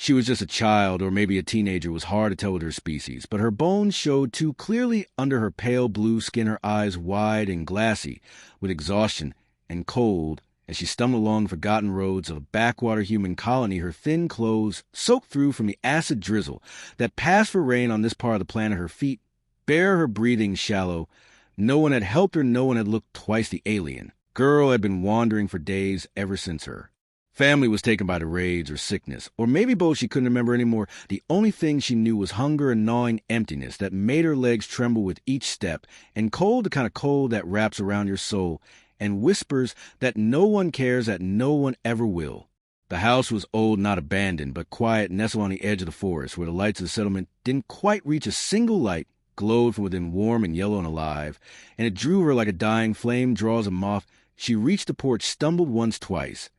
She was just a child or maybe a teenager, was hard to tell with her species, but her bones showed too clearly under her pale blue skin, her eyes wide and glassy with exhaustion and cold. As she stumbled along the forgotten roads of a backwater human colony, her thin clothes soaked through from the acid drizzle that passed for rain on this part of the planet, her feet bare, her breathing shallow. No one had helped her, no one had looked twice the alien. Girl had been wandering for days ever since her family was taken by the raids or sickness, or maybe both, she couldn't remember anymore. The only thing she knew was hunger and gnawing emptiness that made her legs tremble with each step, and cold, the kind of cold that wraps around your soul, and whispers that no one cares, that no one ever will. The house was old, not abandoned, but quiet, nestled on the edge of the forest, where the lights of the settlement didn't quite reach. A single light glowed from within, warm and yellow and alive, and it drew her like a dying flame draws a moth. She reached the porch, stumbled once, twice,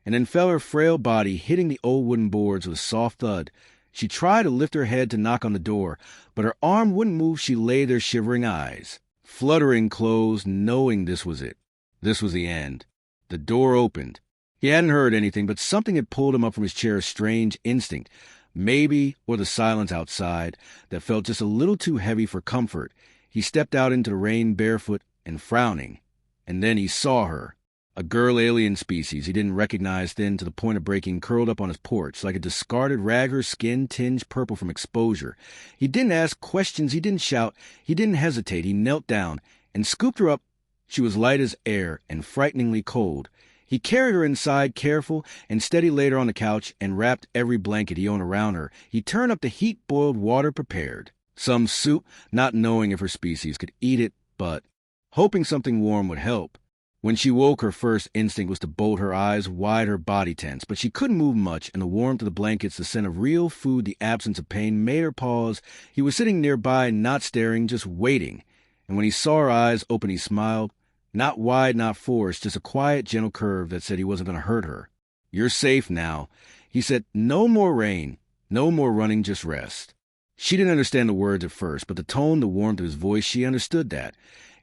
and then fell, her frail body hitting the old wooden boards with a soft thud. She tried to lift her head to knock on the door, but her arm wouldn't move. She lay there, shivering, eyes fluttering closed, knowing this was it. This was the end. The door opened. He hadn't heard anything, but something had pulled him up from his chair, a strange instinct, maybe, or the silence outside that felt just a little too heavy for comfort. He stepped out into the rain barefoot and frowning, and then he saw her. A girl alien species he didn't recognize, thin to the point of breaking, curled up on his porch like a discarded rag, her skin tinged purple from exposure. He didn't ask questions, he didn't shout, he didn't hesitate. He knelt down and scooped her up. She was light as air and frighteningly cold. He carried her inside, careful and steady, laid her on the couch and wrapped every blanket he owned around her. He turned up the heat, boiled water, prepared some soup, not knowing if her species could eat it, but hoping something warm would help. When she woke, her first instinct was to bolt, her eyes wide, her body tense, but she couldn't move much, and the warmth of the blankets, the scent of real food, the absence of pain made her pause. He was sitting nearby, not staring, just waiting, and when he saw her eyes open, he smiled, not wide, not forced, just a quiet, gentle curve that said he wasn't going to hurt her. "You're safe now," he said. "No more rain, no more running, just rest." She didn't understand the words at first, but the tone, the warmth of his voice, she understood that.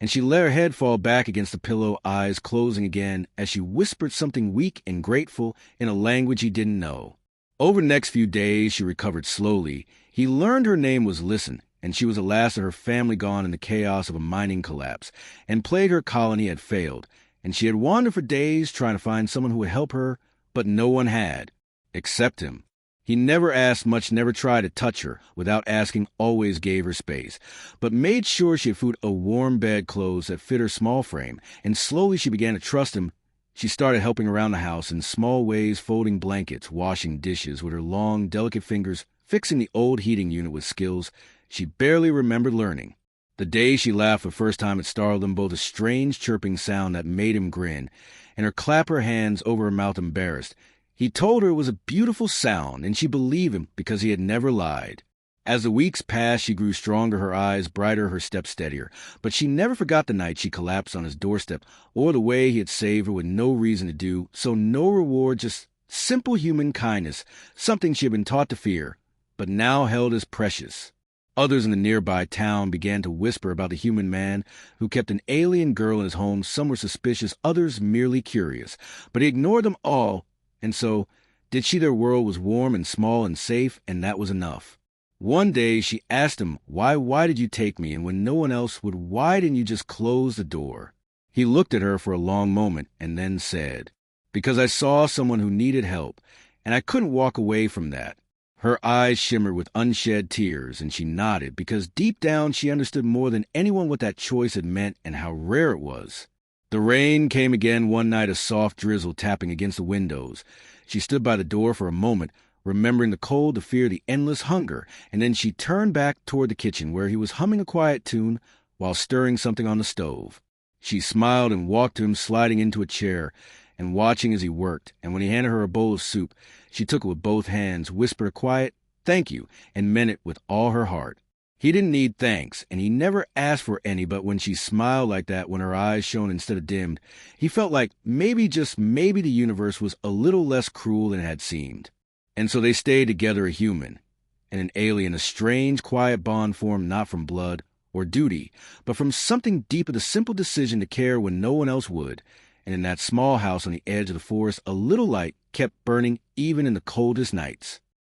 And she let her head fall back against the pillow, eyes closing again, as she whispered something weak and grateful in a language he didn't know. Over the next few days, she recovered slowly. He learned her name was Listen, and she was the last of her family gone in the chaos of a mining collapse, and plague her colony had failed, and she had wandered for days trying to find someone who would help her, but no one had, except him. He never asked much, never tried to touch her without asking, always gave her space, but made sure she had food, a warm bed, clothes that fit her small frame, and slowly she began to trust him. She started helping around the house in small ways, folding blankets, washing dishes with her long, delicate fingers, fixing the old heating unit with skills she barely remembered learning. The day she laughed for the first time, it startled him, both a strange chirping sound that made him grin, and her clap her hands over her mouth, embarrassed. He told her it was a beautiful sound, and she believed him because he had never lied. As the weeks passed, she grew stronger, her eyes brighter, her step steadier. But she never forgot the night she collapsed on his doorstep, or the way he had saved her with no reason to do so, no reward, just simple human kindness, something she had been taught to fear, but now held as precious. Others in the nearby town began to whisper about the human man who kept an alien girl in his home. Some were suspicious, others merely curious, but he ignored them all. And so, did she? Their world was warm and small and safe, and that was enough. One day, she asked him, why did you take me? And when no one else would, why didn't you just close the door? He looked at her for a long moment and then said, "Because I saw someone who needed help, and I couldn't walk away from that." Her eyes shimmered with unshed tears, and she nodded, because deep down she understood more than anyone what that choice had meant and how rare it was. The rain came again one night, a soft drizzle tapping against the windows. She stood by the door for a moment, remembering the cold, the fear, the endless hunger, and then she turned back toward the kitchen, where he was humming a quiet tune while stirring something on the stove. She smiled and walked to him, sliding into a chair and watching as he worked, and when he handed her a bowl of soup, she took it with both hands, whispered a quiet "thank you," and meant it with all her heart. He didn't need thanks, and he never asked for any, but when she smiled like that, when her eyes shone instead of dimmed, he felt like maybe, just maybe, the universe was a little less cruel than it had seemed. And so they stayed together, a human and an alien, a strange, quiet bond formed not from blood or duty, but from something deeper, the simple decision to care when no one else would. And in that small house on the edge of the forest, a little light kept burning even in the coldest nights.